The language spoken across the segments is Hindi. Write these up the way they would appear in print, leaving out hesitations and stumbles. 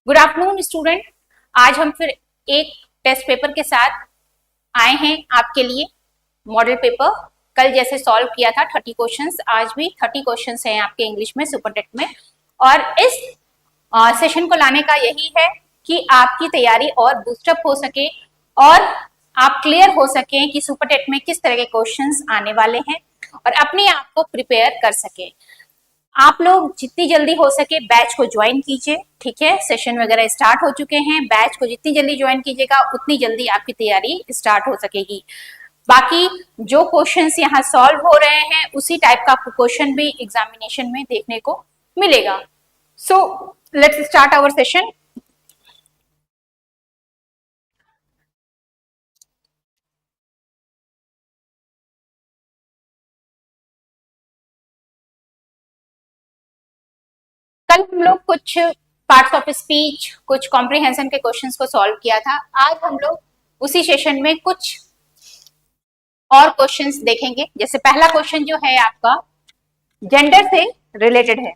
Good afternoon student. आज हम फिर एक टेस्ट पेपर के साथ आए हैं आपके लिए। मॉडल पेपर कल जैसे सॉल्व किया था 30 क्वेश्चंस, आज भी 30 क्वेश्चंस हैं आपके इंग्लिश में, सुपर टेट में। और इस सेशन को लाने का यही है कि आपकी तैयारी और बूस्टअप हो सके और आप क्लियर हो सके कि सुपर टेट में किस तरह के क्वेश्चंस आने वाले हैं और अपने आप को प्रिपेयर कर सके। आप लोग जितनी जल्दी हो सके बैच को ज्वाइन कीजिए, ठीक है। सेशन वगैरह स्टार्ट हो चुके हैं, बैच को जितनी जल्दी ज्वाइन कीजिएगा उतनी जल्दी आपकी तैयारी स्टार्ट हो सकेगी। बाकी जो क्वेश्चंस यहाँ सॉल्व हो रहे हैं उसी टाइप का क्वेश्चन भी एग्जामिनेशन में देखने को मिलेगा। So let's start our session. कल हम लोग कुछ पार्ट्स ऑफ स्पीच, कुछ कॉम्प्रिहेंशन के क्वेश्चंस को सॉल्व किया था। आज हम लोग उसी सेशन में कुछ और क्वेश्चंस देखेंगे। जैसे पहला क्वेश्चन जो है आपका जेंडर से रिलेटेड है।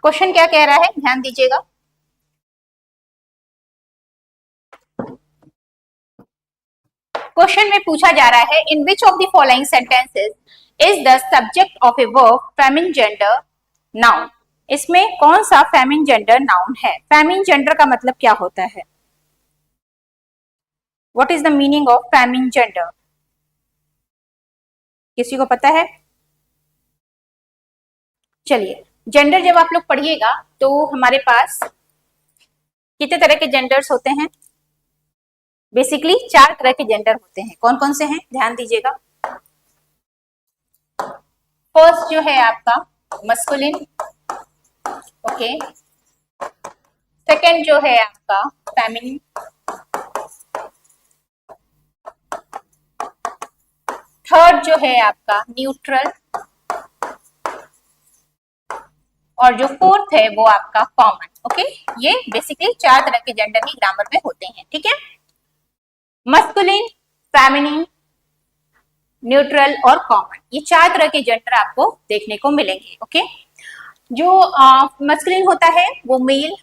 क्वेश्चन क्या कह रहा है, ध्यान दीजिएगा। क्वेश्चन में पूछा जा रहा है, in which of the following sentences is the subject of a verb feminine gender noun. इसमें कौन सा फेमिनिन जेंडर नाउन है? फेमिनिन जेंडर का मतलब क्या होता है? What is the meaning of feminine gender? किसी को पता है? चलिए, जेंडर जब आप लोग पढ़िएगा तो हमारे पास कितने तरह के जेंडर्स होते हैं? बेसिकली 4 तरह के जेंडर होते हैं। कौन कौन से हैं, ध्यान दीजिएगा। फर्स्ट जो है आपका मस्कुलिन, ओके। सेकंड जो है आपका फेमिनिन, थर्ड जो है आपका न्यूट्रल, और जो फोर्थ है वो आपका कॉमन, ओके। ये बेसिकली 4 तरह के जेंडर ही ग्रामर में होते हैं, ठीक है। मस्कुलिन, फेमिनिन, न्यूट्रल और कॉमन, ये 4 तरह के जेंडर आपको देखने को मिलेंगे, ओके। जो मस्कुलिन होता है वो मेल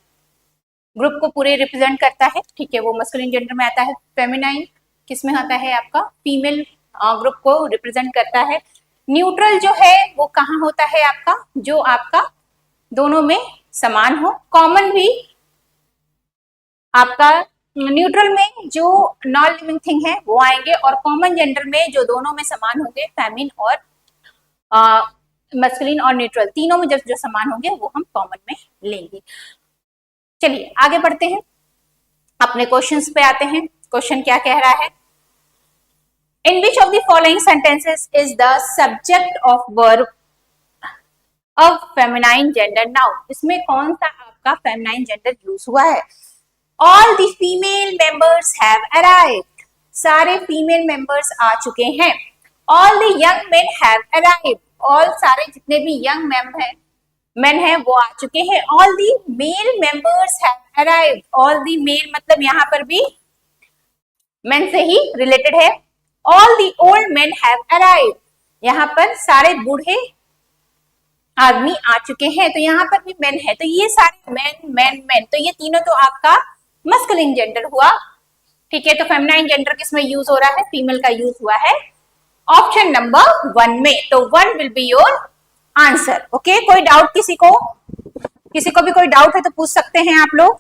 ग्रुप को पूरे रिप्रेजेंट करता है, ठीक है, वो मस्कुलिन जेंडर में आता है। फेमिनाइन किस में आता है आपका? फीमेल ग्रुप को रिप्रेजेंट करता है। न्यूट्रल जो है वो कहाँ होता है आपका? जो आपका दोनों में समान हो। कॉमन भी आपका न्यूट्रल में जो नॉन लिविंग थिंग है वो आएंगे, और कॉमन जेंडर में जो दोनों में समान होंगे, फेमिन और मस्कुलिन और न्यूट्रल, तीनों में जब जो समान होंगे वो हम कॉमन में लेंगे। चलिए आगे बढ़ते हैं, अपने क्वेश्चंस पे आते हैं। क्वेश्चन क्या कह रहा है? In which of the following sentences is the subject of verb of feminine gender noun. इसमें कौन सा आपका फेमिनाइन जेंडर यूज हुआ है? All the female members have arrived, सारे फीमेल मेंबर्स आ चुके हैं। All the young men have arrived, all सारे जितने भी यंग मेन हैं वो आ चुके हैं। All the male members have arrived, all the male मतलब यहाँ पर भी मेन से ही रिलेटेड है। All the old men have arrived, यहाँ पर सारे बूढ़े आदमी आ चुके हैं, तो यहाँ पर भी मेन है, तो ये सारे मेन मेन मेन, तो ये तीनों तो आपका मस्कुलिन जेंडर हुआ, ठीक है। तो फेमिनाइन जेंडर किसमें यूज हो रहा है? फीमेल का यूज हुआ है ऑप्शन नंबर 1 में, तो 1 will be your answer, okay. कोई डाउट किसी को भी कोई डाउट है तो पूछ सकते हैं आप लोग।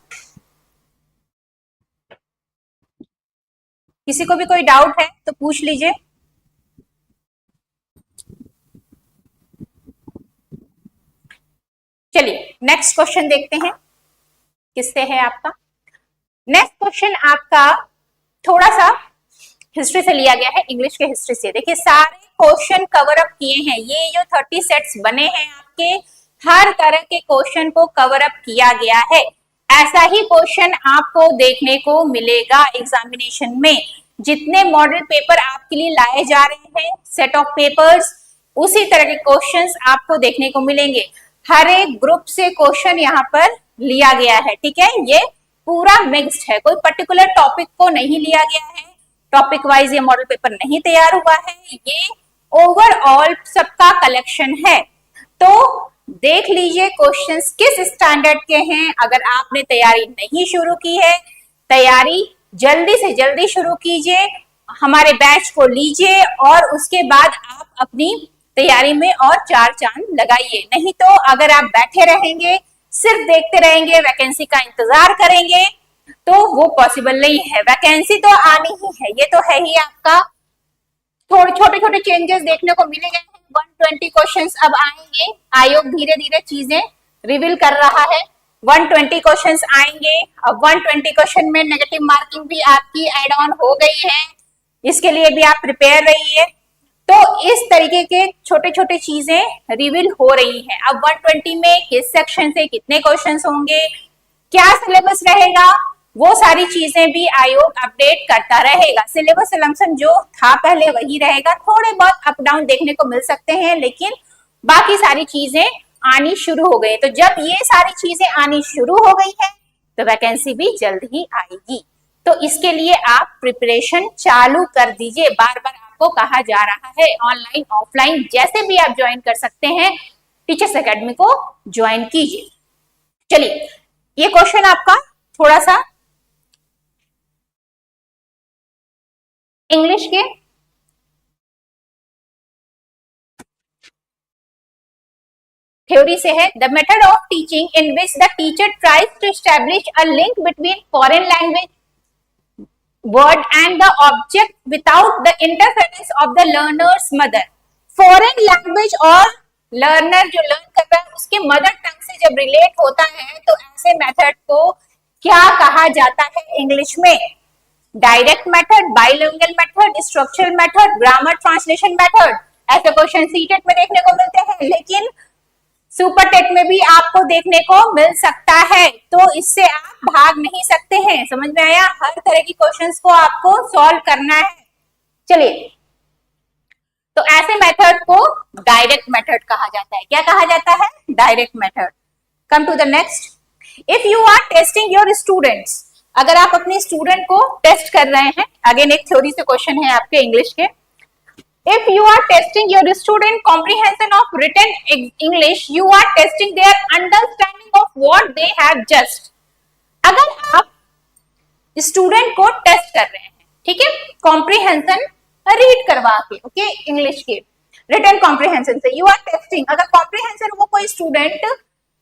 किसी को भी कोई डाउट है तो पूछ लीजिए। चलिए नेक्स्ट क्वेश्चन देखते हैं किससे है आपका। नेक्स्ट क्वेश्चन आपका थोड़ा सा हिस्ट्री से लिया गया है, इंग्लिश के हिस्ट्री से। देखिए सारे क्वेश्चन कवर अप किए हैं, ये जो 30 सेट्स बने हैं आपके, हर तरह के क्वेश्चन को कवर अप किया गया है। ऐसा ही क्वेश्चन आपको देखने को मिलेगा एग्जामिनेशन में। जितने मॉडल पेपर आपके लिए लाए जा रहे हैं, सेट ऑफ पेपर्स, उसी तरह के क्वेश्चंस आपको देखने को मिलेंगे। हर एक ग्रुप से क्वेश्चन यहाँ पर लिया गया है, ठीक है। ये पूरा मिक्स्ड है, कोई पर्टिकुलर टॉपिक को नहीं लिया गया है, टॉपिक वाइज ये मॉडल पेपर नहीं तैयार हुआ है, ये ओवरऑल सबका कलेक्शन है। तो देख लीजिए क्वेश्चंस किस स्टैंडर्ड के हैं। अगर आपने तैयारी नहीं शुरू की है, तैयारी जल्दी से जल्दी शुरू कीजिए, हमारे बैच को लीजिए और उसके बाद आप अपनी तैयारी में और चार चांद लगाइए। नहीं तो अगर आप बैठे रहेंगे, सिर्फ देखते रहेंगे, वैकेंसी का इंतजार करेंगे, तो वो पॉसिबल नहीं है। वैकेंसी तो आनी ही है, ये तो है ही। आपका थोड़े छोटे छोटे चेंजेस देखने को मिलेंगे। 120 क्वेश्चंस अब आएंगे। आयोग धीरे धीरे चीजें रिवील कर रहा है। 120 क्वेश्चंस आएंगे। अब 120 क्वेश्चन में नेगेटिव मार्किंग भी आपकी एड ऑन हो गई है, इसके लिए भी आप प्रिपेयर रहिए। तो इस तरीके के छोटे छोटे चीजें रिवील हो रही हैं। अब 120 में किस सेक्शन से कितने क्वेश्चंस होंगे, क्या सिलेबस रहेगा, वो सारी चीजें भी आयोग अपडेट करता रहेगा। सिलेबस लमसम जो था पहले वही रहेगा, थोड़े बहुत अप डाउन देखने को मिल सकते हैं, लेकिन बाकी सारी चीजें आनी शुरू हो गई। तो जब ये सारी चीजें आनी शुरू हो गई है तो वैकेंसी भी जल्द ही आएगी। तो इसके लिए आप प्रिपरेशन चालू कर दीजिए। बार बार आपको कहा जा रहा है, ऑनलाइन ऑफलाइन जैसे भी आप ज्वाइन कर सकते हैं, टीचर्स एकेडमी को ज्वाइन कीजिए। चलिए, ये क्वेश्चन आपका थोड़ा सा इंग्लिश के थ्योरी से है। The method of teaching in which the teacher tries to establish a link between foreign language word and the object without the interference of the learner's mother. Foreign language और लर्नर जो लर्न कर रहा है उसके मदर टंग से जब रिलेट होता है तो ऐसे मेथड को क्या कहा जाता है इंग्लिश में? Direct method, bilingual method, structural method, grammar translation method. ऐसे क्वेश्चन सीटेट में देखने को मिलते हैं, लेकिन सुपर टेट में भी आपको देखने को मिल सकता है। तो इससे आप भाग नहीं सकते हैं। समझ में आया? हर तरह की क्वेश्चंस को आपको सॉल्व करना है। चलिए, तो ऐसे मेथड को डायरेक्ट मेथड कहा जाता है। क्या कहा जाता है? Direct method. Come to the next. If you are testing your students, अगर आप अपने स्टूडेंट को टेस्ट कर रहे हैं, अगेन एक थ्योरी से क्वेश्चन है आपके इंग्लिश के। If you are testing your student comprehension of written English, you are testing their understanding of what they have just. अगर आप स्टूडेंट को टेस्ट कर रहे हैं, ठीक है, कॉम्प्रिहेंशन रीड करवा के, ओके, इंग्लिश के रिटन कॉम्प्रिहेंशन से यू आर टेस्टिंग। अगर कॉम्प्रिहेंशन वो कोई स्टूडेंट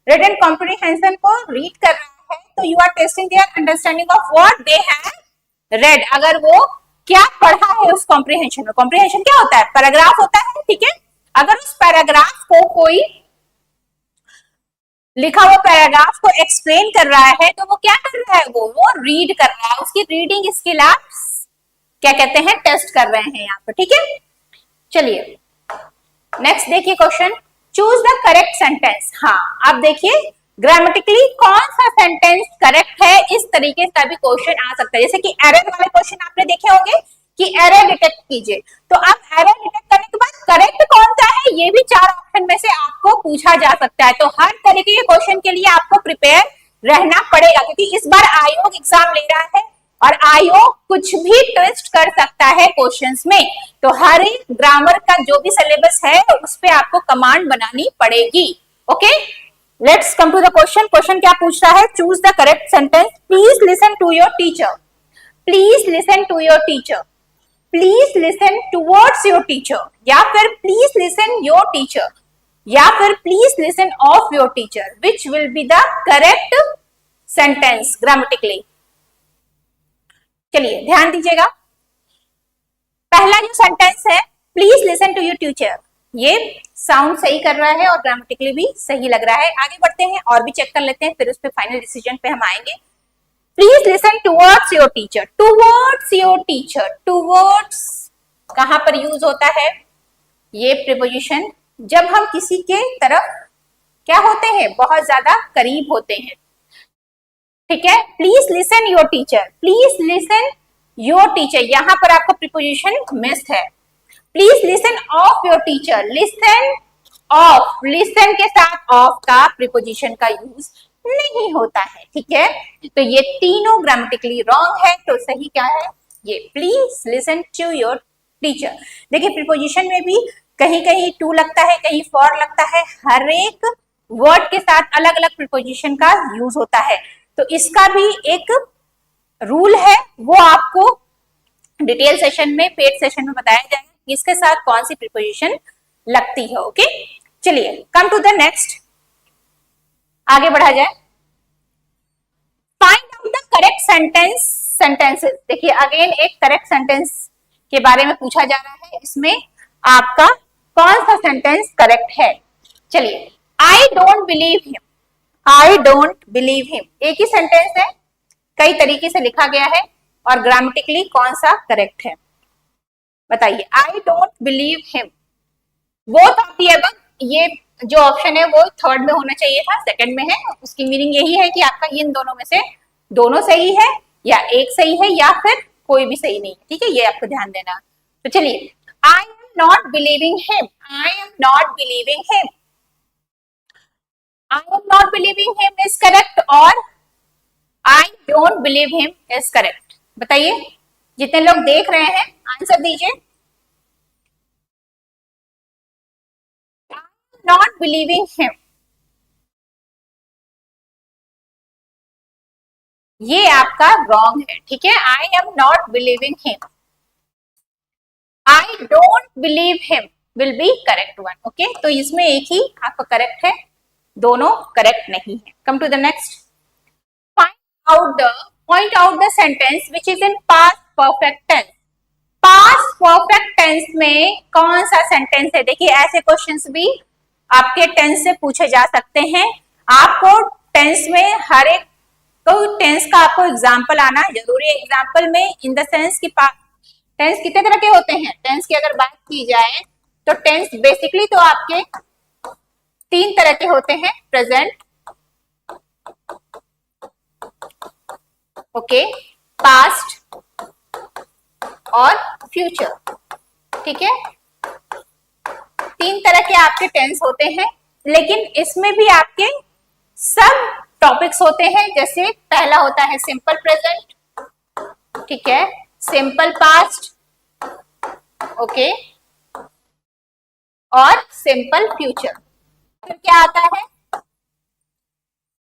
रिटन कॉम्प्रिहेंशन को रीड कर रहा है तो you are testing their understanding of what they have read. अगर वो क्या पढ़ा है उस कॉम्प्रिहेंशन में। कॉम्प्रिहेंशन क्या होता है? पैराग्राफ होता है, ठीक है। अगर उस पैराग्राफ को कोई लिखा हुआ पैराग्राफ को एक्सप्लेन कर रहा है तो वो क्या कर रहा है? वो रीड कर रहा है। उसकी रीडिंग स्किल आप क्या कहते हैं? टेस्ट कर रहे हैं यहाँ पर, ठीक है। चलिए नेक्स्ट देखिए question, choose the correct sentence. हाँ, आप देखिए ग्रामेटिकली कौन सा सेंटेंस करेक्ट है, इस तरीके का भी क्वेश्चन आ सकता है। जैसे कि एरर वाले क्वेश्चन आपने देखे होंगे कि एरर डिटेक्ट कीजिए, तो आप एरर डिटेक्ट करने के बाद करेक्ट कौन सा है ये भी चार ऑप्शन में से आपको पूछा जा सकता है। तो हर तरीके के क्वेश्चन के लिए आपको प्रिपेयर रहना पड़ेगा, क्योंकि इस बार आयोग एग्जाम ले रहा है और आयोग कुछ भी ट्विस्ट कर सकता है क्वेश्चंस में। तो हर एक ग्रामर का जो भी सिलेबस है उस पे आपको कमांड बनानी पड़ेगी। Okay, let's come to the question. Question क्या पूछ रहा है? Choose the correct sentence. Please listen to your teacher. Please listen to your teacher. Please listen towards your teacher, या फिर प्लीज लिसन योर टीचर, या फिर please listen of your teacher. Which will be the correct sentence grammatically? चलिए ध्यान दीजिएगा। पहला जो सेंटेंस है please listen to your teacher, ये साउंड सही कर रहा है और ग्रामेटिकली भी सही लग रहा है। आगे बढ़ते हैं और भी चेक कर लेते हैं, फिर उस पे फाइनल डिसीजन पे हम आएंगे। Please listen towards your teacher. Towards your teacher, towards कहां पर यूज होता है? ये प्रीपोजिशन जब हम किसी के तरफ क्या होते हैं? बहुत ज्यादा करीब होते हैं, ठीक है। Please listen your teacher, please listen your teacher, यहां पर आपका प्रीपोजिशन मिस है। Please listen of your teacher, listen of, listen के साथ ऑफ का प्रीपोजिशन का यूज नहीं होता है, ठीक है। तो ये तीनों ग्रामेटिकली रॉन्ग है। तो सही क्या है? ये please listen to your teacher. देखिए प्रीपोजिशन में भी कहीं कहीं टू लगता है, कहीं फॉर लगता है। हर एक वर्ड के साथ अलग अलग प्रीपोजिशन का यूज होता है। तो इसका भी एक रूल है, वो आपको डिटेल सेशन में, पेड सेशन में बताया जाएगा कि इसके साथ कौन सी प्रीपोजिशन लगती है। ओके, चलिए कम टू द नेक्स्ट, आगे बढ़ा जाए। Find out the correct sentences. देखिए अगेन एक करेक्ट सेंटेंस के बारे में पूछा जा रहा है, इसमें आपका कौन सा सेंटेंस करेक्ट है। चलिए, आई don't believe him, I don't believe him एक ही सेंटेंस है, कई तरीके से लिखा गया है, और ग्रामेटिकली कौन सा करेक्ट है बताइए। आई don't believe him, both of the above, ये जो ऑप्शन है वो थर्ड में होना चाहिए था, सेकंड में है। उसकी मीनिंग यही है कि आपका इन दोनों में से दोनों सही है, या एक सही है, या फिर कोई भी सही नहीं है। ठीक है, ये आपको ध्यान देना। तो चलिए, I am not believing him, I am not believing him, I am not believing him is correct, और I don't believe him is correct. बताइए, जितने लोग देख रहे हैं आंसर दीजिए। नॉट बिलीविंग हिम, ये आपका रॉन्ग है। ठीक है, आई am not believing him, I don't believe him will be correct one. Okay, तो इसमें एक ही आपका करेक्ट है, दोनों करेक्ट नहीं है। Come to the next, point out the sentence which is in past perfect tense. Past perfect tense में कौन सा सेंटेंस है। देखिए ऐसे क्वेश्चंस भी आपके टेंस से पूछे जा सकते हैं। आपको टेंस में हर एक तो टेंस का आपको एग्जाम्पल आना जरूरी है। एग्जाम्पल में इन द सेंस की टेंस कितने तरह के होते हैं। टेंस की अगर बात की जाए तो टेंस बेसिकली तो आपके तीन तरह के होते हैं, प्रेजेंट, ओके, पास्ट और फ्यूचर। ठीक है, तीन तरह के आपके टेंस होते हैं, लेकिन इसमें भी आपके सब टॉपिक्स होते हैं। जैसे पहला होता है सिंपल प्रेजेंट, ठीक है, सिंपल पास्ट, ओके, और सिंपल फ्यूचर। फिर क्या आता है,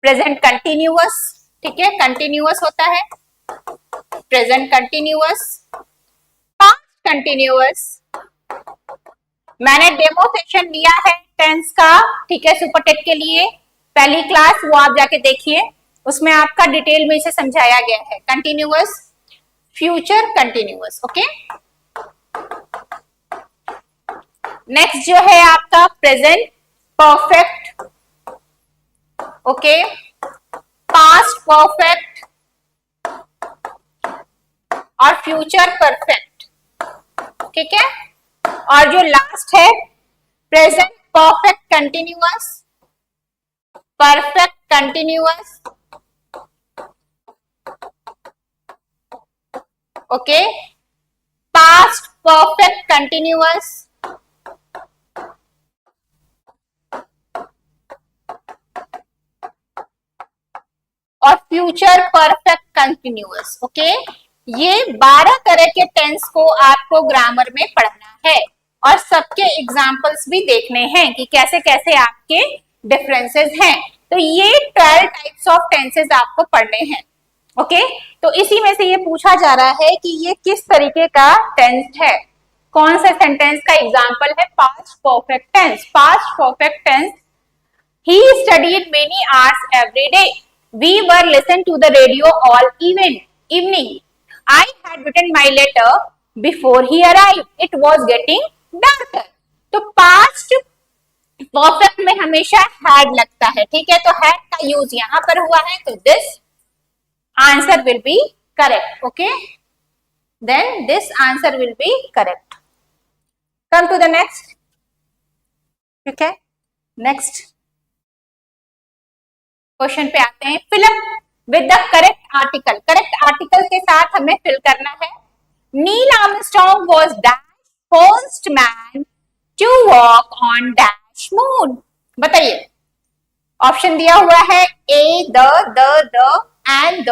प्रेजेंट कंटिन्यूअस, ठीक है, कंटिन्यूअस होता है, प्रेजेंट कंटिन्यूअस, पास्ट कंटिन्यूअस। मैंने डेमो सेशन लिया है टेंस का, ठीक है, सुपर टेट के लिए, पहली क्लास, वो आप जाके देखिए, उसमें आपका डिटेल में इसे समझाया गया है। Continuous, future continuous, okay. Next जो है आपका present perfect, okay, past perfect और फ्यूचर परफेक्ट, ठीक है। और जो लास्ट है present perfect continuous, perfect continuous, okay, past perfect continuous और फ्यूचर परफेक्ट कंटिन्यूअस, ओके। ये 12 तरह के टेंस को आपको ग्रामर में पढ़ना है, और सबके एग्जाम्पल्स भी देखने हैं कि कैसे कैसे आपके डिफरेंसेस हैं। तो ये 12 टाइप्स ऑफ टेंसेस आपको पढ़ने हैं, ओके। तो इसी में से ये पूछा जा रहा है कि ये किस तरीके का टेंस है, कौन सा सेंटेंस का एग्जाम्पल है past perfect tense. Past perfect tense, he studied many hours every day. We were listening to the radio all evening. I had written my letter before he arrived. It was getting darker. तो past perfect में हमेशा had लगता है, ठीक है। तो had का यूज यहां पर हुआ है, तो this answer will be correct, okay. Then this answer will be correct. Come to the next, ठीक है। next क्वेश्चन पे आते हैं। Fill up with the correct article. Correct article के साथ हमें फिल करना है। Neil Armstrong was dash first man to walk on dash moon. बताइए, ऑप्शन दिया हुआ है ए, द एंड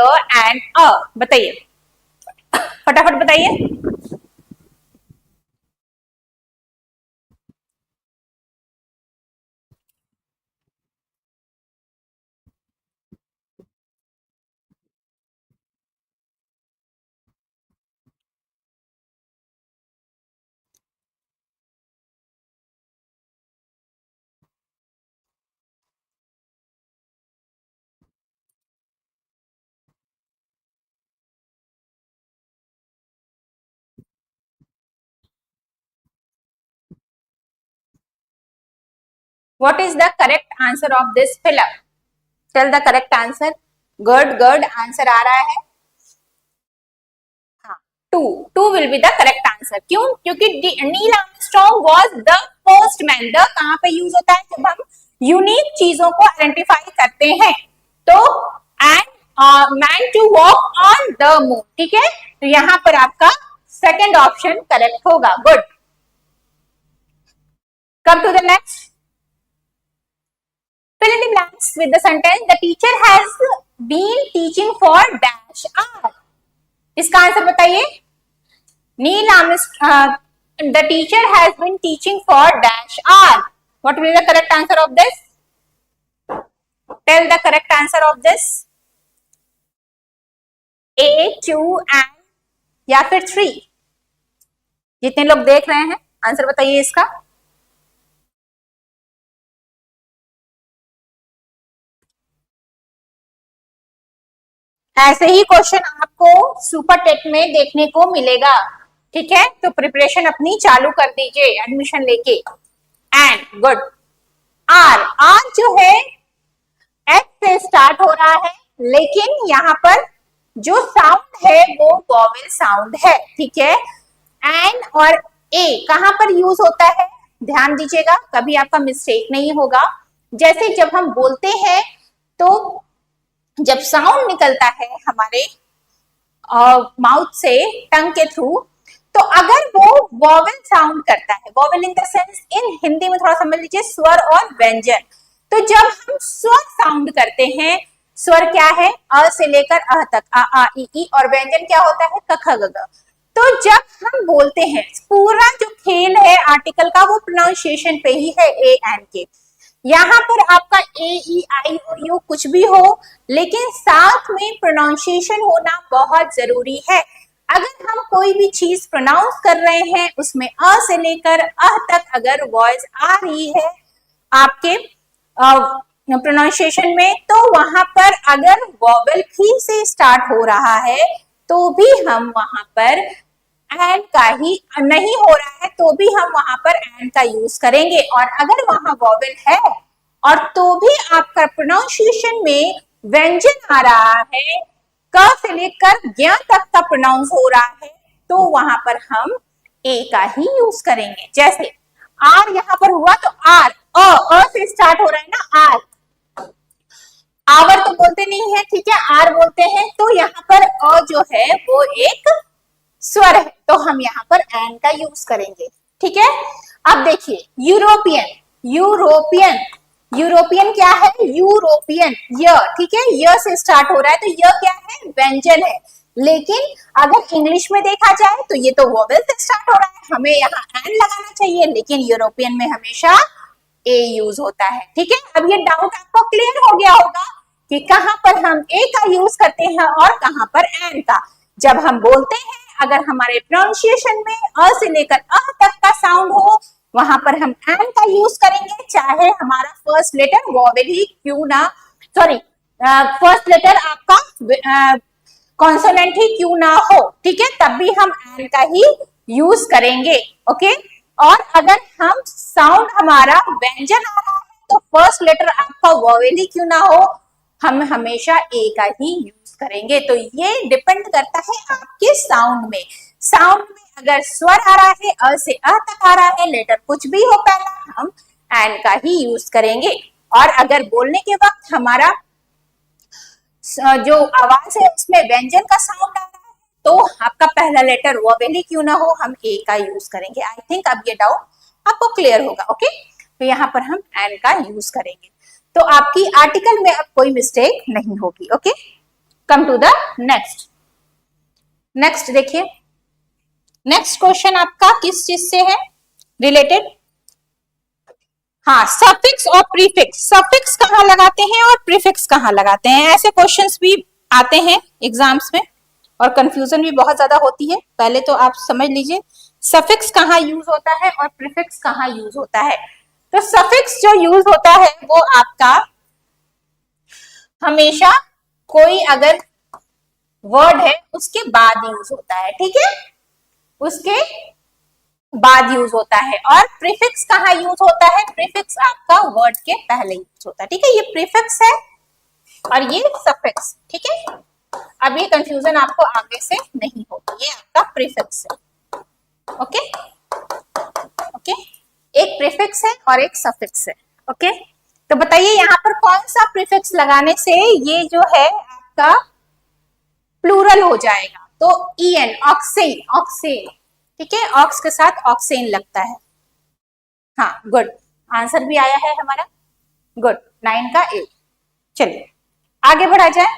अ। बताइए, फटाफट बताइए। What is the correct answer of this fill up? Tell the correct answer. Good, good. Answer आ रहा है. हाँ, 2 will be the correct answer. क्यों? क्योंकि Neil Armstrong was the first man. The कहाँ पे यूज होता है? जब हम यूनिक चीजों को आइडेंटिफाई करते हैं. तो and man to walk on the moon. ठीक है? तो यहाँ पर आपका सेकेंड ऑप्शन करेक्ट होगा. Good. Come to the next. Fill in the blanks with the sentence. The teacher has been teaching for dash hour. इसका आंसर बताइए. Neil Armstrong. The teacher has been teaching for dash hour. What will be the correct answer of this? Tell the correct answer of this. A, 2 and या फिर 3. जितने लोग देख रहे हैं आंसर बताइए इसका. ऐसे ही क्वेश्चन आपको सुपर टेट में देखने को मिलेगा. ठीक है, तो प्रिपरेशन अपनी चालू कर दीजिए एडमिशन लेके. And good. आर जो है एच से स्टार्ट हो रहा है, लेकिन यहाँ पर जो साउंड है वो वॉवेल साउंड है. ठीक है. एन और ए कहां पर यूज होता है? ध्यान दीजिएगा, कभी आपका मिस्टेक नहीं होगा. जैसे जब हम बोलते हैं तो जब साउंड निकलता है हमारे माउथ से टंग के थ्रू, तो अगर वो वॉवेल साउंड करता है, vowel in the sense in Hindi में थोड़ा समझ लीजिए स्वर और व्यंजन. तो जब हम स्वर साउंड करते हैं, स्वर क्या है? अ से लेकर अ तक, आ आ ई, और व्यंजन क्या होता है? क ख ग घ. तो जब हम बोलते हैं, पूरा जो खेल है आर्टिकल का वो प्रोनाउंसिएशन पे ही है. ए एन के यहाँ पर आपका ए ई आई ओ यू कुछ भी हो, लेकिन साथ में प्रोनाउंसिएशन होना बहुत जरूरी है. अगर हम कोई भी चीज प्रोनाउंस कर रहे हैं, उसमें अ से लेकर अह तक अगर वॉइस आ रही है आपके प्रोनाउंसिएशन में, तो वहां पर अगर वॉवेल भी से स्टार्ट हो रहा है तो भी हम वहां पर एंड का ही नहीं हो रहा है तो भी हम वहां पर एंड का यूज करेंगे. और अगर वहां वॉवेल है और तो भी आपका प्रोनाउंसिएशन में व्यंजन आ रहा है, क से लेकर ज्ञ तक का प्रोनाउंस हो रहा है, तो वहां पर हम ए का ही यूज करेंगे. जैसे आर यहाँ पर हुआ तो आर अ से स्टार्ट हो रहा है ना. आर आवर तो बोलते नहीं है. ठीक है, आर बोलते हैं. तो यहाँ पर अ जो है वो एक स्वर है, तो हम यहाँ पर एन का यूज करेंगे. ठीक है. अब देखिए यूरोपियन. यूरोपियन यूरोपियन क्या है? यूरोपियन य. ठीक है, य से स्टार्ट हो रहा है, तो य क्या है? व्यंजन है. लेकिन अगर इंग्लिश में देखा जाए तो ये तो वोवेल से स्टार्ट हो रहा है, हमें यहाँ एन लगाना चाहिए, लेकिन यूरोपियन में हमेशा ए यूज होता है. ठीक है. अब ये डाउट आपको क्लियर हो गया होगा कि कहां पर हम ए का यूज करते हैं और कहां पर एन का. जब हम बोलते हैं, अगर हमारे प्रोनाउंसिएशन में अ से लेकर अ तक का साउंड हो, वहां पर हम एन का यूज करेंगे, चाहे हमारा फर्स्ट लेटर वॉवेल ही क्यों ना, सॉरी फर्स्ट लेटर आपका कॉन्सोनेंट ही क्यों ना हो. ठीक है, तब भी हम एन का ही यूज करेंगे. ओके. और अगर हम साउंड हमारा व्यंजन आ रहा है तो फर्स्ट लेटर आपका वॉवेल ही क्यों ना हो, हम हमेशा ए का ही यूज करेंगे. तो ये डिपेंड करता है आपके साउंड में. साउंड में अगर स्वर आ रहा है, अ से अ तक आ रहा है, लेटर कुछ भी हो पहला, हम एन का ही यूज करेंगे. और अगर बोलने के वक्त हमारा जो आवाज है उसमें व्यंजन का साउंड आ रहा है, तो आपका पहला लेटर वोवेल ही क्यों ना हो, हम ए का यूज करेंगे. आई थिंक अब ये डाउट आपको क्लियर होगा. ओके. तो यहाँ पर हम एन का यूज करेंगे, तो आपकी आर्टिकल में अब कोई मिस्टेक नहीं होगी. Okay. Come to the next. Next देखिए, नेक्स्ट क्वेश्चन आपका किस चीज से है रिलेटेड? हाँ, सफिक्स और प्रीफिक्स. सफिक्स कहाँ लगाते हैं और प्रीफिक्स कहाँ लगाते हैं, ऐसे क्वेश्चंस भी आते हैं एग्जाम्स में और कंफ्यूजन भी बहुत ज्यादा होती है. पहले तो आप समझ लीजिए सफिक्स कहाँ यूज होता है और प्रीफिक्स कहाँ यूज होता है. तो सफिक्स जो यूज होता है वो आपका हमेशा कोई अगर वर्ड है उसके बाद यूज होता है. ठीक है, उसके बाद यूज होता है, और प्रीफिक्स कहाँ यूज होता है? प्रीफिक्स आपका वर्ड के पहले यूज होता है, ठीक है। ये प्रीफिक्स है और ये सफिक्स, ठीक है। अब ये कंफ्यूजन आपको आगे से नहीं होगी, ये आपका प्रीफिक्स है, ओके ओके। एक प्रीफिक्स है और एक सफिक्स है, ओके। तो बताइए यहाँ पर कौन सा प्रीफिक्स लगाने से ये जो है आपका प्लूरल हो जाएगा? तो en, ऑक्सेन, ऑक्सेन, ठीक है। ऑक्स के साथ ऑक्सेन लगता है। हाँ, गुड, आंसर भी आया है हमारा, गुड, 9 का ए। चलिए आगे बढ़ा जाए।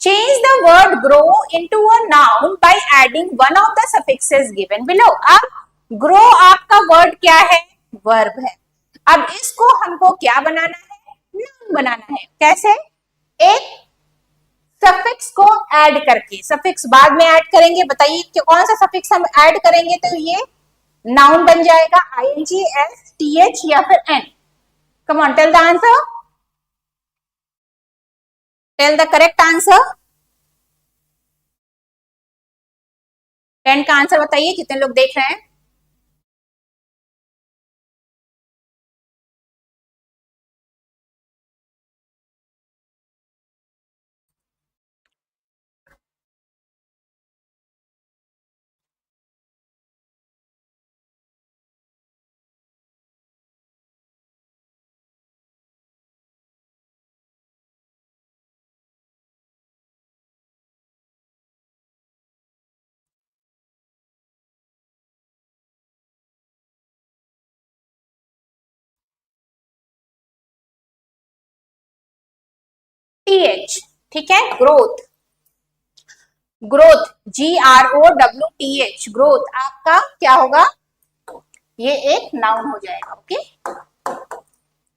Change the word grow into a noun by adding one of the suffixes given below. अब grow आपका वर्ड क्या है? वर्ब है। अब इसको हमको क्या बनाना है? नाउन बनाना है। कैसे? एक सफिक्स को ऐड करके, सफिक्स बाद में ऐड करेंगे, बताइए कि कौन सा सफिक्स हम ऐड करेंगे तो ये नाउन बन जाएगा, ing, s, th या फिर n। Come on, tell the answer, tell the correct answer. 10 का आंसर बताइए, कितने लोग देख रहे हैं? th, ठीक है, ग्रोथ, ग्रोथ, GROWTH, ग्रोथ आपका क्या होगा? ये एक नाउन हो जाएगा, ओके।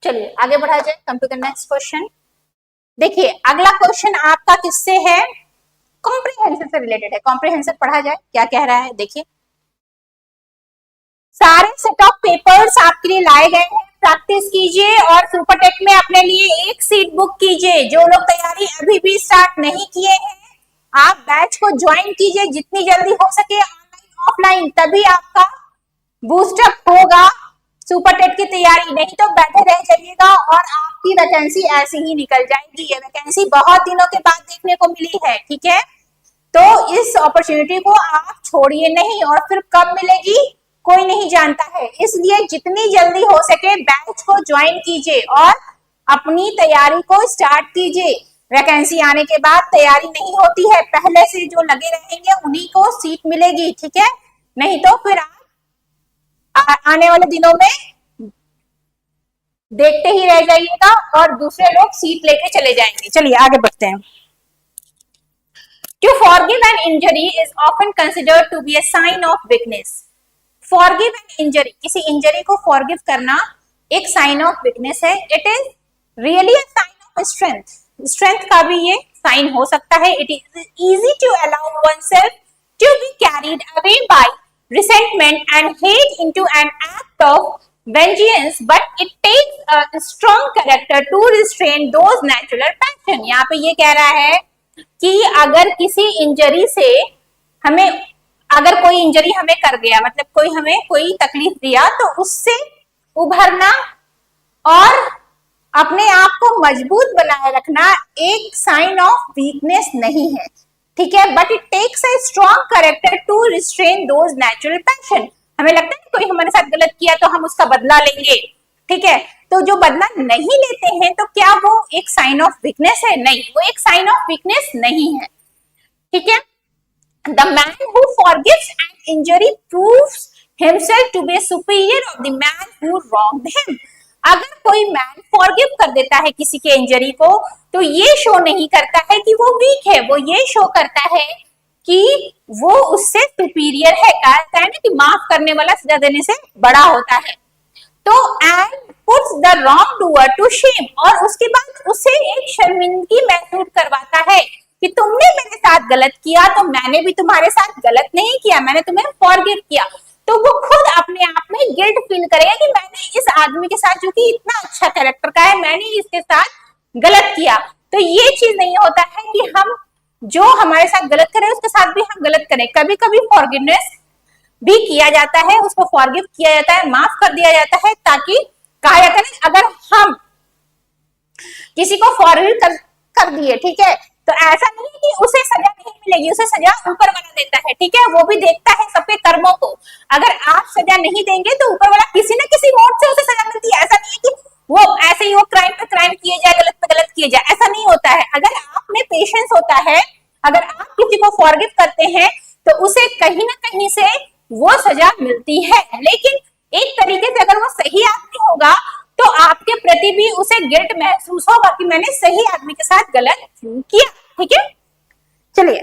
चलिए आगे बढ़ा जाए, come to the next question. देखिए अगला क्वेश्चन आपका किससे है? कॉम्प्रिहेंसिव से रिलेटेड है। कॉम्प्रिहेंसिव पढ़ा जाए, क्या कह रहा है देखिए। सारे सेट ऑफ पेपर्स आपके लिए लाए गए हैं, प्रैक्टिस कीजिए और सुपरटेक में अपने लिए एक सीट बुक कीजिए। जो लोग तैयारी अभी भी स्टार्ट नहीं किए हैं, आप बैच को ज्वाइन कीजिए जितनी जल्दी हो सके, ऑनलाइन ऑफलाइन, तभी आपका बूस्टअप होगा सुपरटेट की तैयारी। नहीं तो बैठे रह जाइएगा और आपकी वैकेंसी ऐसे ही निकल जाएगी। ये वैकेंसी बहुत दिनों के बाद देखने को मिली है, ठीक है। तो इस अपॉर्चुनिटी को आप छोड़िए नहीं, और फिर कब मिलेगी कोई नहीं जानता है। इसलिए जितनी जल्दी हो सके बैच को ज्वाइन कीजिए और अपनी तैयारी को स्टार्ट कीजिए। वैकेंसी आने के बाद तैयारी नहीं होती है, पहले से जो लगे रहेंगे उन्हीं को सीट मिलेगी, ठीक है। नहीं तो फिर आप आने वाले दिनों में देखते ही रह जाइएगा और दूसरे लोग सीट लेके चले जाएंगे। चलिए आगे बढ़ते हैं। To forgive an injury is often considered to be a sign of weakness. Forgive an injury, किसी इंजरी को forgive करना एक sign of weakness है। It is really a sign of strength. Strength का भी ये sign हो सकता है। It is easy to allow oneself to be carried away by resentment and hate into an act of vengeance, but it takes a strong character to restrain those natural passion. यहाँ पे ये कह रहा है कि अगर किसी इंजरी से हमें, अगर कोई इंजरी हमें कर गया, मतलब कोई हमें कोई तकलीफ दिया, तो उससे उभरना और अपने आप को मजबूत बनाए रखना एक साइन ऑफ वीकनेस नहीं है, ठीक है। But it takes a strong character to restrain those natural passion. हमें लगता है कोई हमारे साथ गलत किया तो हम उसका बदला लेंगे, ठीक है। तो जो बदला नहीं लेते हैं तो क्या वो एक साइन ऑफ वीकनेस है? नहीं, वो एक साइन ऑफ वीकनेस नहीं है, ठीक है। The man who forgives an injury proves himself to be superior of the man who wronged him. अगर कोई मैन फॉरगिव कर देता है किसी के इंजरी को, तो ये शो नहीं करता है कि वो वीक है, वो ये शो करता है कि वो उससे सुपीरियर है। कहता है ना कि माफ करने वाला सजा देने से बड़ा होता है। तो and puts the wrongdoer to shame, और उसके बाद उसे एक शर्मिंदगी महसूस करवाता है कि तुमने मेरे साथ गलत किया तो मैंने भी तुम्हारे साथ गलत नहीं किया, मैंने तुम्हें फॉरगिव किया। तो वो खुद अपने आप में गिल्ट फील करेगा कि मैंने इस आदमी के साथ, जो कि इतना अच्छा कैरेक्टर का है, मैंने इसके साथ गलत किया। तो ये चीज नहीं होता है कि हम जो हमारे साथ गलत करें उसके साथ भी हम गलत करें। कभी कभी फॉरगिवनेस भी किया जाता है, उसको फॉरगिव किया जाता है, माफ कर दिया जाता है, ताकि कहा जाता है अगर हम किसी को फॉरगिव कर दिए, ठीक है, तो ऐसा नहीं कि उसे सजा नहीं मिलेगी, उसे सजा ऊपर वाला देता है, ठीक है, वो भी देखता है सबके कर्मों को। अगर आप सजा नहीं देंगे तो ऊपर वाला किसी न किसी मोड से उसे सजा मिलती है। ऐसा नहीं है कि वो ऐसे ही वो क्राइम पे क्राइम किए जाए, गलत पे गलत किए जाए, ऐसा नहीं होता है। अगर आप में पेशेंस होता है, अगर आप किसी को फॉरगिव करते हैं तो उसे कहीं ना कहीं से वो सजा मिलती है। लेकिन एक तरीके से अगर वो सही आदमी होगा तो आपके प्रति भी उसे गिल्ट महसूस होगा कि मैंने सही आदमी के साथ गलत क्यों किया, ठीक है। चलिए,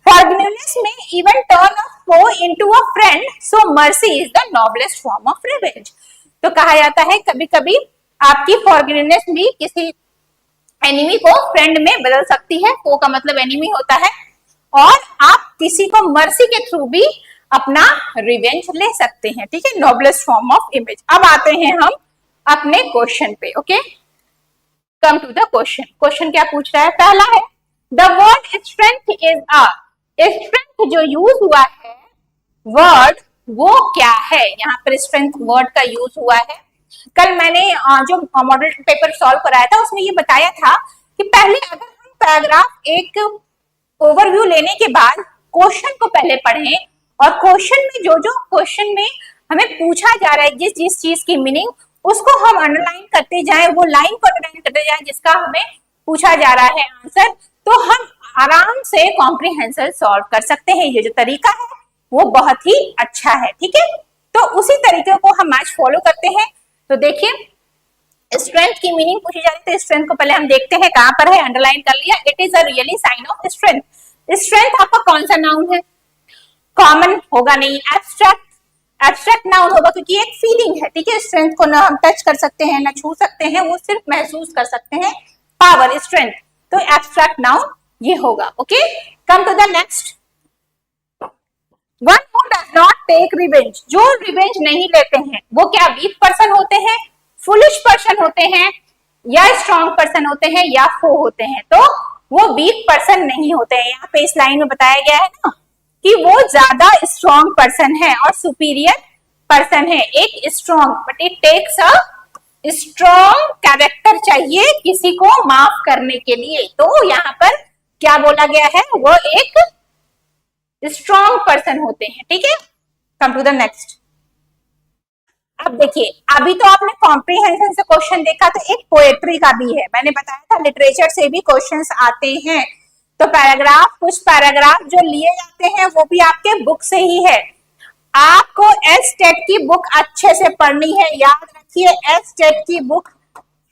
फॉरगिवनेस में even turn a foe into a friend, so mercy is the noblest form of revenge. तो कहा जाता है कभी कभी आपकी फॉरगिवनेस भी किसी एनिमी को फ्रेंड में बदल सकती है। फो का मतलब एनिमी होता है, और आप किसी को मर्सी के थ्रू भी अपना रिवेंज ले सकते हैं, ठीक है, नोबलेस्ट फॉर्म ऑफ इमेज। अब आते हैं हम अपने क्वेश्चन पे, okay, come to the question. Question क्या पूछ रहा है? पहला है the word strength is a, strength जो यूज हुआ है वर्ड वो क्या है? यहाँ पर स्ट्रेंथ वर्ड का यूज हुआ है। कल मैंने जो मॉडल पेपर सॉल्व कराया था उसमें ये बताया था कि पहले अगर हम पैराग्राफ एक ओवरव्यू लेने के बाद क्वेश्चन को पहले पढ़ें, और क्वेश्चन में जो जो क्वेश्चन में हमें पूछा जा रहा है जिस जिस चीज की मीनिंग, उसको हम अंडरलाइन करते जाएं, वो लाइन को अंडरलाइन करते जाएं जिसका हमें पूछा जा रहा है आंसर, तो हम आराम से कॉम्प्रिहेंशन सॉल्व कर सकते हैं। ये जो तरीका है वो बहुत ही अच्छा है, ठीक है। तो उसी तरीके को हम आज फॉलो करते हैं। तो देखिए, स्ट्रेंथ की मीनिंग पूछी जा रही है, स्ट्रेंथ को पहले हम देखते हैं कहां पर है, अंडरलाइन कर लिया। It is a really sign of strength. Strength आपका कौन सा नाउन है? कॉमन होगा नहीं, एब्स्ट्रैक्ट, एब्स्ट्रैक्ट नाउन होगा क्योंकि एक फीलिंग है, ठीक है। स्ट्रेंथ को ना हम टच कर सकते हैं ना छू सकते हैं, वो सिर्फ महसूस कर सकते हैं, पावर, स्ट्रेंथ। तो एब्स्ट्रैक्ट नाउन ये होगा, okay. Come to the next, one who does not take revenge, जो रिवेंज नहीं लेते हैं वो क्या वीक पर्सन होते हैं, फुलिश पर्सन होते हैं, या स्ट्रॉन्ग पर्सन होते हैं, या फो होते हैं? तो वो वीक पर्सन नहीं होते हैं। यहाँ पे इस लाइन में बताया गया है ना कि वो ज्यादा स्ट्रॉन्ग पर्सन है और सुपीरियर पर्सन है। एक strong, but it takes a strong character चाहिए किसी को माफ करने के लिए। तो यहाँ पर क्या बोला गया है, वो एक स्ट्रॉन्ग पर्सन होते हैं, ठीक है। Come to the next. अब देखिए, अभी तो आपने कॉम्प्रिहेंशन से क्वेश्चन देखा, तो एक पोएट्री का भी है। मैंने बताया था लिटरेचर से भी क्वेश्चंस आते हैं। तो पैराग्राफ, कुछ पैराग्राफ जो लिए जाते हैं वो भी आपके बुक से ही है। आपको एस टेट की बुक अच्छे से पढ़नी है, याद रखिए एस टेट की बुक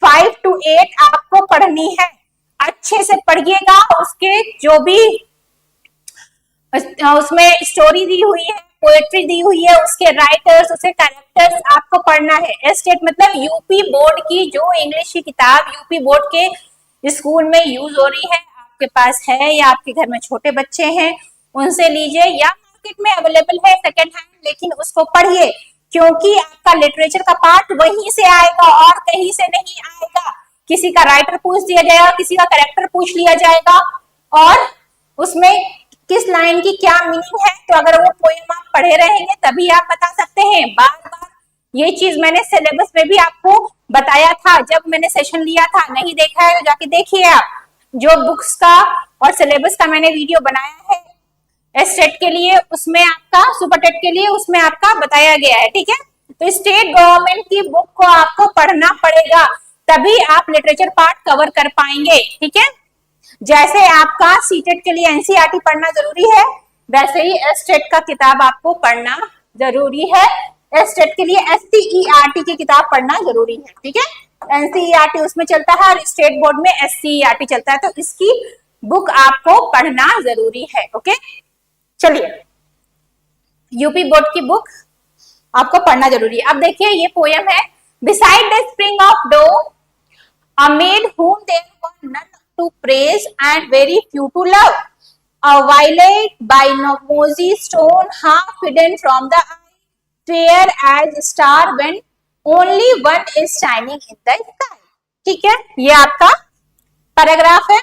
5 to 8 आपको पढ़नी है। अच्छे से पढ़िएगा, उसके जो भी उसमें स्टोरी दी हुई है, पोएट्री दी हुई है, उसके राइटर्स, उसके कैरेक्टर्स आपको पढ़ना है। एस्टेट मतलब यूपी बोर्ड की जो इंग्लिश की किताब यूपी बोर्ड के स्कूल में यूज हो रही है, आपके पास है या आपके घर में छोटे बच्चे हैं उनसे लीजिए, या मार्केट में अवेलेबल है सेकेंड हैंड, लेकिन उसको पढ़िए क्योंकि आपका लिटरेचर का पार्ट वहीं से आएगा और कहीं से नहीं आएगा। किसी का राइटर पूछ दिया जाएगा, किसी का कैरेक्टर पूछ लिया जाएगा, और उसमें किस लाइन की क्या मीनिंग है, तो अगर वो पोएम आप पढ़े रहेंगे तभी आप बता सकते हैं। बार बार ये चीज मैंने सिलेबस में भी आपको बताया था जब मैंने सेशन लिया था, नहीं देखा है तो जाके देखिए आप। जो बुक्स का और सिलेबस का मैंने वीडियो बनाया है एसटेट के लिए, उसमें आपका सुपर टेट के लिए उसमें आपका बताया गया है, ठीक है। तो स्टेट गवर्नमेंट की बुक को आपको पढ़ना पड़ेगा, तभी आप लिटरेचर पार्ट कवर कर पाएंगे, ठीक है। जैसे आपका सीटेट के लिए एनसीईआरटी पढ़ना जरूरी है, वैसे ही एसटेट का किताब आपको पढ़ना जरूरी है। एसटेट के लिए एससीईआरटी की किताब पढ़ना जरूरी है, ठीक है। एनसीईआरटी उसमें चलता है और स्टेट बोर्ड में एससीईआरटी चलता है, तो इसकी बुक आपको पढ़ना जरूरी है, ओके। चलिए, यूपी बोर्ड की बुक आपको पढ़ना जरूरी है। अब देखिए, ये पोएम है, beside the spring of Dove a maid whom there were none to praise and very few to love, a violet by mossy stone half hidden from the eye, fair as star when only one is shining in the sky। ठीक है, ये आपका पैराग्राफ है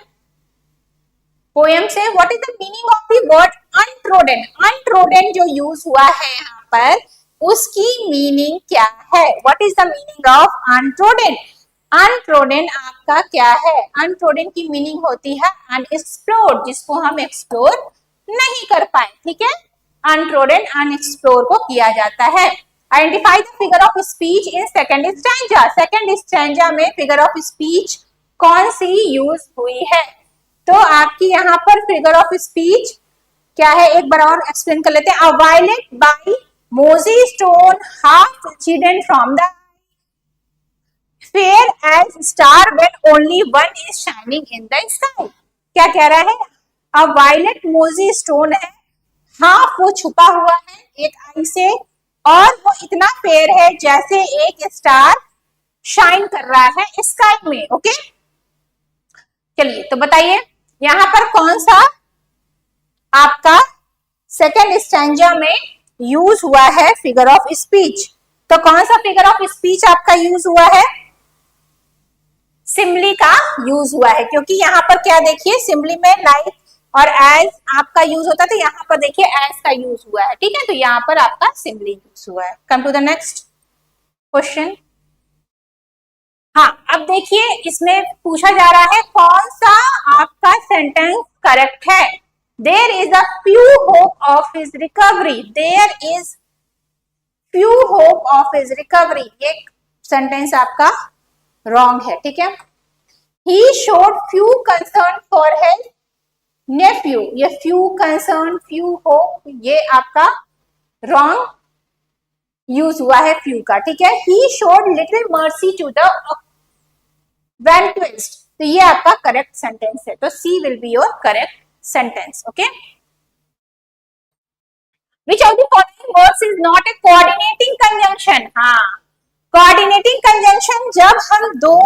पोएम से। What is the meaning of the word untrodden? Untrodden जो यूज हुआ है यहाँ पर उसकी मीनिंग क्या है? What is the meaning of untrodden? Untrodden आपका क्या है? अनट्रोडन की मीनिंग होती है अनएक्सप्लोर्ड, जिसको हम एक्सप्लोर नहीं कर पाए, ठीक है। अनट्रोडन अनएक्सप्लोर को किया जाता है। Identify the figure of speech in second stanza. Second stanza में फिगर ऑफ स्पीच कौन सी यूज हुई है? तो आपकी यहाँ पर फिगर ऑफ स्पीच क्या है, एक बार और एक्सप्लेन कर लेते हैं। A violet by mossy stone half hidden from the fair as star when only one is shining in the sky. क्या कह रहा है? अ वायलेट मोजी स्टोन है, हाफ वो छुपा हुआ है एक आई से, और वो इतना फेयर है जैसे एक स्टार शाइन कर रहा है स्काई में। ओके, चलिए तो बताइए यहां पर कौन सा आपका सेकेंड स्टैंजा में यूज हुआ है फिगर ऑफ स्पीच? तो कौन सा फिगर ऑफ स्पीच आपका यूज हुआ है? सिमली का यूज हुआ है, क्योंकि यहाँ पर क्या देखिए, सिमली में लाइक और एज आपका यूज होता है, तो यहाँ पर देखिए एज का यूज हुआ है, ठीक है। तो यहाँ पर आपका सिमली यूज हुआ है। Come to the next question. हाँ, अब देखिए इसमें पूछा जा रहा है कौन सा आपका सेंटेंस करेक्ट है। There is a few hope of his recovery. There is few hope of his recovery, ये सेंटेंस आपका रॉन्ग है, ठीक है। He showed few concern for his nephew, ये फ्यू कंसर्न फ्यू होप ये आपका रॉन्ग यूज हुआ है फ्यू का, ठीक है। He showed little mercy to the vanquished, तो ये आपका करेक्ट सेंटेंस है। तो C will be your correct sentence. Okay, which of the following words is not a coordinating conjunction? हाँ, coordinating conjunction जब हम दो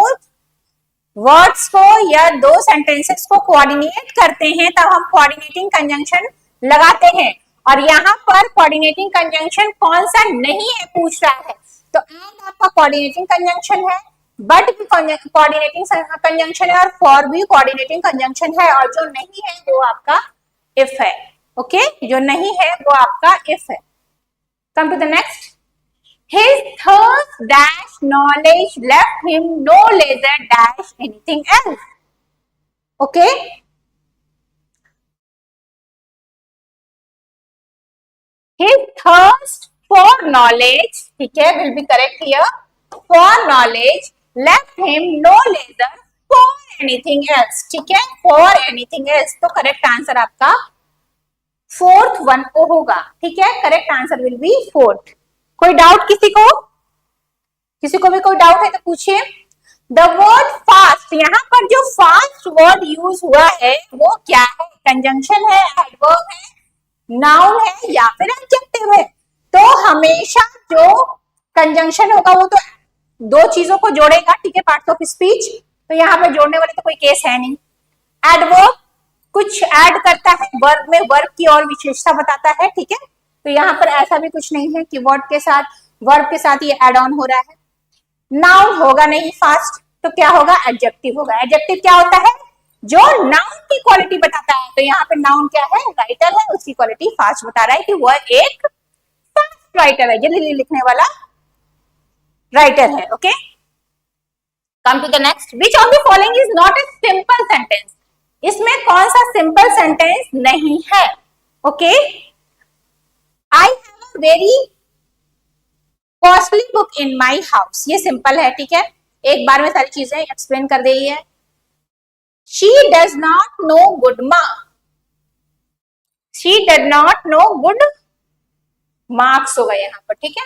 वर्ड्स को या दो सेंटेंसेस को कोऑर्डिनेट करते हैं तब हम कोऑर्डिनेटिंग कंजंक्शन लगाते हैं। और यहाँ पर कोऑर्डिनेटिंग कंजंक्शन कौन सा नहीं है पूछ रहा है, तो एंड आपका कोऑर्डिनेटिंग कंजंक्शन है, बट भी कोऑर्डिनेटिंग कंजंक्शन है, और फॉर भी कोऑर्डिनेटिंग कंजंक्शन है, और जो नहीं है वो आपका इफ है। ओके, जो नहीं है वो आपका इफ है। Come to the next. His thirst dash knowledge left him no leisure dash anything else. Okay. His thirst for knowledge, ठीक है, will be correct here. For knowledge left him no leisure for anything else. ठीक है, for anything else, तो correct answer आपका फोर्थ वन को होगा, ठीक है। Correct answer will be fourth. कोई डाउट किसी को? किसी को भी कोई डाउट है तो पूछिए। द वर्ड फास्ट, यहाँ पर जो फास्ट वर्ड यूज हुआ है वो क्या है? कंजंक्शन है, एडवर्ब है, नाउन है या फिर एडजेक्टिव है? तो हमेशा जो कंजंक्शन होगा वो तो दो चीजों को जोड़ेगा, ठीक है, पार्ट्स ऑफ स्पीच। तो यहाँ पर जोड़ने वाले तो कोई केस है नहीं। एडवर्ब कुछ ऐड करता है वर्ब में, वर्ब की और विशेषता बताता है, ठीक है। तो यहाँ पर ऐसा भी कुछ नहीं है कि वर्ड के साथ वर्ब के साथ ये एड ऑन हो रहा है। नाउन होगा नहीं फास्ट, तो क्या होगा? एडजेक्टिव होगा। एडजेक्टिव क्या होता है? जो नाउन की क्वालिटी बताता है। तो यहाँ पे नाउन क्या है? राइटर है, उसकी क्वालिटी फास्ट बता रहा है कि वह एक फास्ट राइटर है, जल्दी लिखने वाला राइटर है। Okay, come to the next. Which of the following is not a simple sentence? इसमें कौन सा सिंपल सेंटेंस नहीं है? Okay, I have a very costly book in my house, ये सिंपल है, ठीक है, एक बार में सारी चीजें एक्सप्लेन कर दी है। She does not know good she does not know good marks होगा यहाँ पर, ठीक है।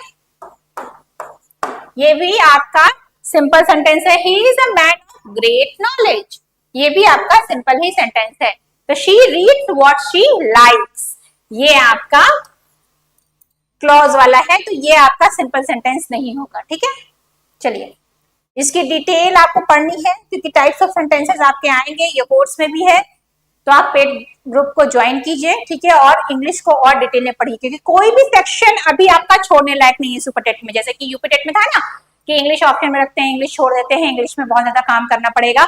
ये भी आपका सिंपल सेंटेंस है। He is a man of great knowledge, ये भी आपका सिंपल ही सेंटेंस है। तो she reads what she likes, ये आपका क्लॉज वाला है, तो ये आपका सिंपल सेंटेंस नहीं होगा, ठीक है। चलिए, इसकी डिटेल आपको पढ़नी है क्योंकि टाइप्स ऑफ सेंटेंसेस आपके आएंगे, ये कोर्स में भी है, तो आप पेड ग्रुप को ज्वाइन कीजिए, ठीक है, और इंग्लिश को और डिटेल में पढ़िए, क्योंकि कोई भी सेक्शन अभी आपका छोड़ने लायक नहीं है सुपर टेट में। जैसे कि यूपी टेट में था ना कि इंग्लिश ऑप्शन में रखते हैं, इंग्लिश छोड़ देते हैं, इंग्लिश में बहुत ज्यादा काम करना पड़ेगा,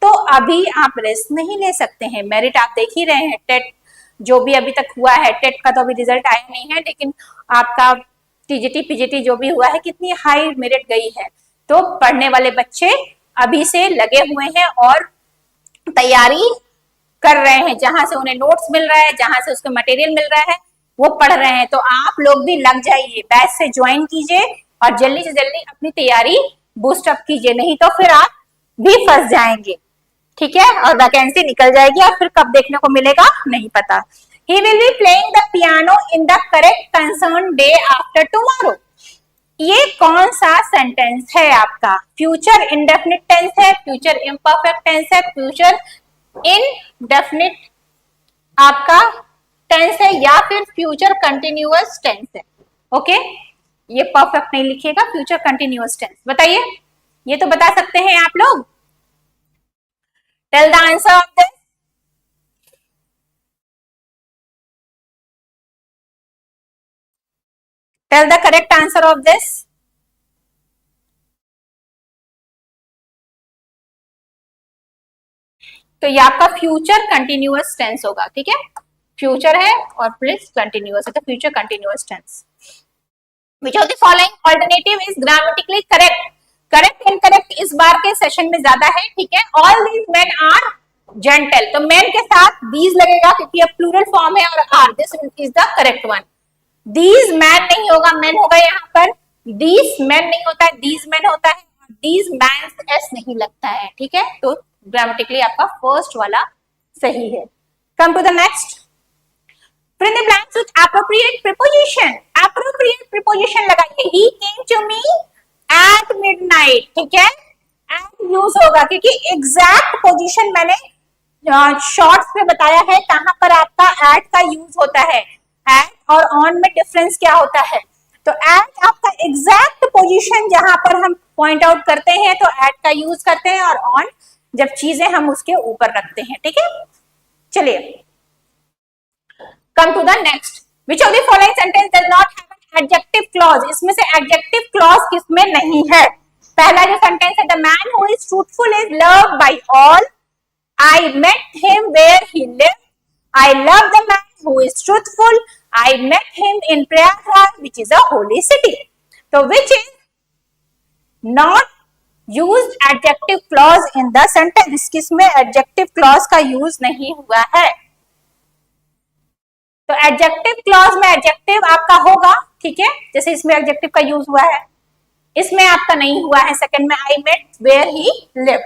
तो अभी आप रिस्क नहीं ले सकते हैं। मेरिट आप देख ही रहे हैं, टेट जो भी अभी तक हुआ है, टेट का तो अभी रिजल्ट आया नहीं है, लेकिन आपका टीजीटी पीजीटी जो भी हुआ है कितनी हाई मेरिट गई है। तो पढ़ने वाले बच्चे अभी से लगे हुए हैं और तैयारी कर रहे हैं, जहां से उन्हें नोट्स मिल रहा है, जहां से उसको मटेरियल मिल रहा है वो पढ़ रहे हैं। तो आप लोग भी लग जाइए, बैच से ज्वाइन कीजिए और जल्दी से जल्दी अपनी तैयारी बूस्ट अप कीजिए, नहीं तो फिर आप भी फंस जाएंगे, ठीक है, और वैकेंसी निकल जाएगी और फिर कब देखने को मिलेगा नहीं पता। He will be playing the piano in the correct concerned day after tomorrow. ये कौन सा सेंटेंस है आपका? फ्यूचर इंडेफिनिट टेंस है, फ्यूचर इम्परफेक्ट टेंस है, फ्यूचर इनडेफिनिट आपका टेंस है, या फिर फ्यूचर कंटिन्यूअस टेंस है? ओके, ये परफेक्ट नहीं लिखिएगा, फ्यूचर कंटिन्यूअस टेंस। बताइए, ये तो बता सकते हैं आप लोग। Tell the answer of this. Tell the correct answer of this. तो ये आपका फ्यूचर कंटिन्यूअस टेंस होगा, ठीक है, फ्यूचर है और प्लस कंटिन्यूअस है, तो future continuous tense. Which of the following alternative is grammatically correct? Correct incorrect इस बार के सेशन में ज्यादा है, ठीक है। All these men are gentle, तो men के साथ these लगेगा क्योंकि अब प्लूरल फॉर्म है, और are, this is the correct one. These men नहीं होगा, men होगा यहाँ पर, these men नहीं होता है, these men होता है, these mans s नहीं लगता है, ठीक है। तो ग्रामेटिकली आपका फर्स्ट वाला सही है। Come to the next. Fill in the blanks with appropriate preposition. Appropriate preposition लगाइए। He came to me at midnight, ठीक है, at यूज होगा क्योंकि एग्जैक्ट पोजीशन मैंने शॉर्ट्स पे बताया है कहां पर आपका at का यूज होता है। at और on में डिफरेंस क्या होता है? तो at आपका एग्जैक्ट पोजीशन जहां पर हम पॉइंट आउट करते हैं तो at का यूज करते हैं, और on जब चीजें हम उसके ऊपर रखते हैं, ठीक है। चलिए, come to the next. Which of the following sentence does not have an adjective clause? इसमें से adjective clause किसमें नहीं है? पहला जो सेंटेंस है, the man who is truthful is loved by all. I met him where he lived. I love the man who is truthful. I met him in Prayagraj, which is a holy city. तो which is not used adjective clause in the sentence? किसमें adjective clause का यूज नहीं हुआ है? तो एडजेक्टिव क्लॉज में एडजेक्टिव आपका होगा, ठीक है, जैसे इसमें एडजेक्टिव का यूज हुआ है, इसमें आपका नहीं हुआ है। सेकंड में I met where he lived,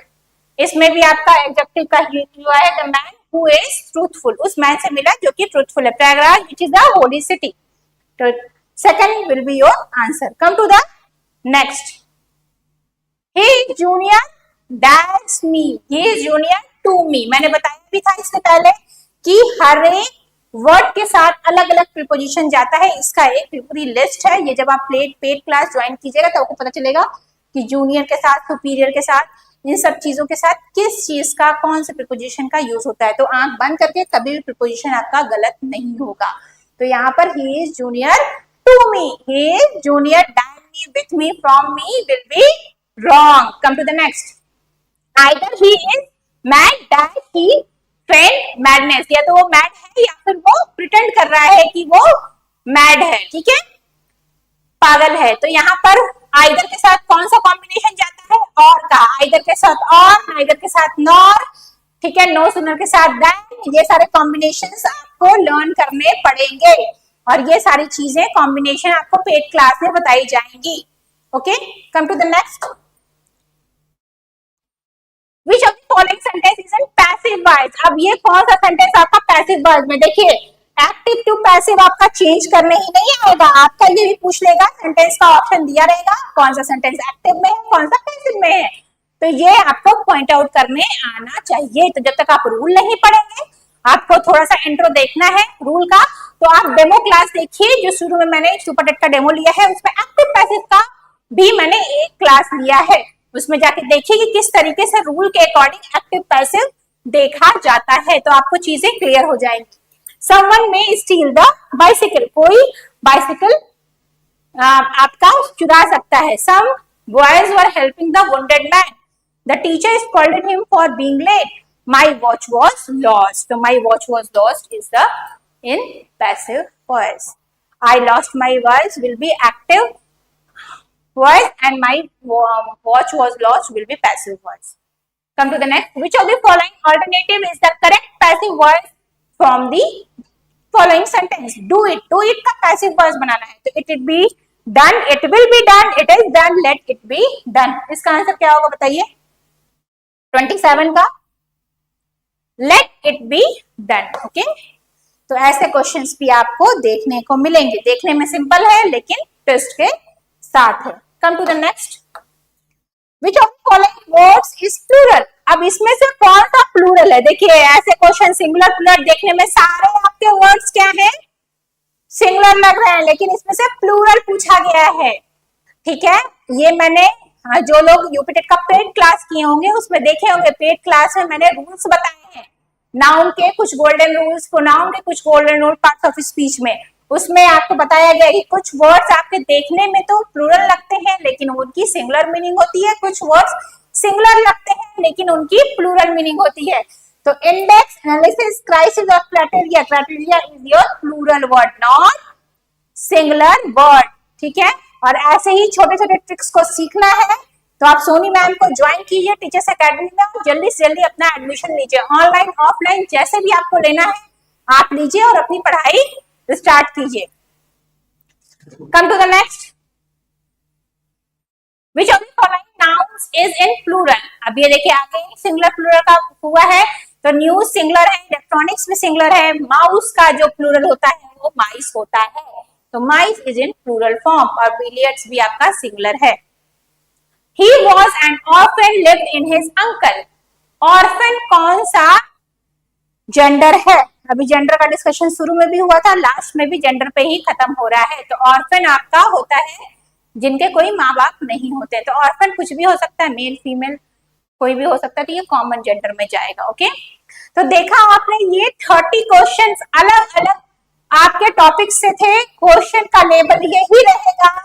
इसमें भी आपका एडजेक्टिव का यूज हुआ है, the man who is truthful, उस मैन से मिला जो कि ट्रूथफुल है। Prayagraj which is the holy city, तो second will be your answer. Come to the next. He is junior that's me, he is junior to me. मैंने बताया भी था इससे पहले कि हर एक वर्ड के साथ अलग अलग प्रीपोजिशन जाता है, इसका एक पूरी लिस्ट है। ये जब आप पेड क्लास ज्वाइन कीजिएगा तो आपको पता चलेगा कि जूनियर के साथ, सुपीरियर के साथ, इन सब चीजों के साथ किस चीज का, कौन से प्रीपोजिशन का यूज होता है। तो आंख बंद करके कभी भी प्रीपोजिशन आपका गलत नहीं होगा। तो यहाँ पर he is junior to me, he is junior than me, with me, from me will be wrong. Come to the next. Either he is mad that he faint madness, या तो वो मैड है या फिर वो प्रिटेंड कर रहा है कि वो मैड है, ठीक है, पागल है। तो यहाँ पर आइदर के साथ कौन सा कॉम्बिनेशन जाता है? और का। आइदर के साथ और, आइदर के साथ नॉर, ठीक है, नो सूनर के साथ दैन। ये सारे कॉम्बिनेशंस आपको लर्न करने पड़ेंगे और ये सारी चीजें कॉम्बिनेशन आपको पेड क्लास में बताई जाएंगी। Okay, come to the next. Which of the following sentence is in passive voice? अब ये कौन सा सेंटेंस आपका पैसिव वॉइस में? देखिए, एक्टिव टू पैसिव आपका चेंज करने ही नहीं आएगा, आपका ये भी पूछ लेगा, सेंटेंस का ऑप्शन दिया रहेगा कौन सा सेंटेंस एक्टिव में है, कौन सा पैसिव में है। तो ये आपको पॉइंट आउट करने आना चाहिए। तो जब तक आप रूल नहीं पढ़ेंगे, आपको थोड़ा सा इंट्रो देखना है रूल का, तो आप डेमो क्लास देखिए जो शुरू में मैंने सुपरटेट का डेमो लिया है, उसमें एक्टिव पैसिव का भी मैंने एक क्लास लिया है, उसमें जाके देखिए कि किस तरीके से रूल के अकॉर्डिंग एक्टिव पैसिव देखा जाता है, तो आपको चीजें क्लियर हो जाएंगी। Someone may steal the bicycle, कोई बाइसिकल आपका चुरा सकता है। Some boys were helping the wounded man, the teacher scolded him for being late, my watch was lost. तो my watch was lost is the in passive voice. I lost my voice will be active voice and my watch was lost will be passive voice. Come to the next. Which of the following alternative is the correct passive voice from the following sentence? Do it. Do it का passive voice बनाना है. तो it will be done. It will be done. It is done. Let it be done. इसका आंसर क्या होगा बताइए? 27 का let it be done. Okay तो ऐसे क्वेश्चंस भी आपको देखने को मिलेंगे. देखने में सिंपल है लेकिन ट्विस्ट के साथ है. Come to the next. Which of the following words is plural? अब इसमें से कौन सा प्लूरल है? देखिए ऐसे क्वेश्चन सिंगुलर प्लूरल देखने में सारे आपके वर्ड्स क्या हैं? सिंगुलर लग रहे हैं लेकिन इसमें से प्लूरल पूछा गया है. ठीक है ये मैंने जो लोग यूपीटेट का पेड क्लास किए होंगे उसमें देखे होंगे. पेड क्लास में मैंने रूल्स बताए हैं नाउन के कुछ गोल्डन रूल्स, प्रोनाउन के कुछ golden rule parts of speech में. उसमें आपको बताया गया कि कुछ वर्ड्स आपके देखने में तो प्लूरल लगते हैं लेकिन उनकी सिंगुलर मीनिंग होती है. कुछ वर्ड्स सिंगुलर लगते हैं लेकिन उनकी प्लूरल मीनिंग होती है. तो इंडेक्स, एनालिसिस, क्राइसिस और criteria. Criteria is your plural word not singular word. ठीक है और ऐसे ही छोटे छोटे ट्रिक्स को सीखना है तो आप सोनी मैम को ज्वाइन कीजिए टीचर्स एकेडमी में. जल्दी से जल्दी अपना एडमिशन लीजिए. ऑनलाइन ऑफलाइन जैसे भी आपको लेना है आप लीजिए और अपनी पढ़ाई स्टार्ट कीजिए. Come to the next. Which of the following nouns is in plural? अब ये देखिए आगे सिंगुलर प्लूरल का हुआ है तो न्यूज सिंगुलर है, इलेक्ट्रॉनिक्स में सिंगुलर है. माउस का जो प्लूरल होता है वो माइस होता है तो माइस इज इन प्लूरल फॉर्म. और बिलियर्ड्स भी आपका सिंगुलर है. He was an orphan lived in his uncle. Orphan कौन सा जेंडर है? अभी जेंडर का डिस्कशन शुरू में भी हुआ था, लास्ट में भी जेंडर पे ही खत्म हो रहा है. तो ऑर्फन आपका होता है जिनके कोई माँ बाप नहीं होते. तो ऑर्फन कुछ भी हो सकता है, मेल फीमेल कोई भी हो सकता है. तो ये कॉमन जेंडर में जाएगा. ओके तो देखा आपने ये 30 क्वेश्चंस अलग अलग आपके टॉपिक से थे. क्वेश्चन का लेवल यही रहेगा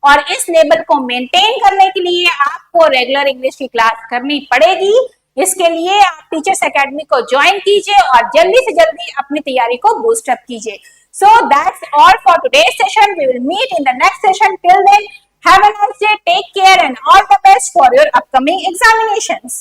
और इस लेवल को मेंटेन करने के लिए आपको रेगुलर इंग्लिश की क्लास करनी पड़ेगी. इसके लिए आप टीचर्स एकेडमी को ज्वाइन कीजिए और जल्दी से जल्दी अपनी तैयारी को बूस्ट अप कीजिए. So that's all for today's session. We will meet in the next session. Till then, have a nice day. Take care and all the best for your upcoming examinations.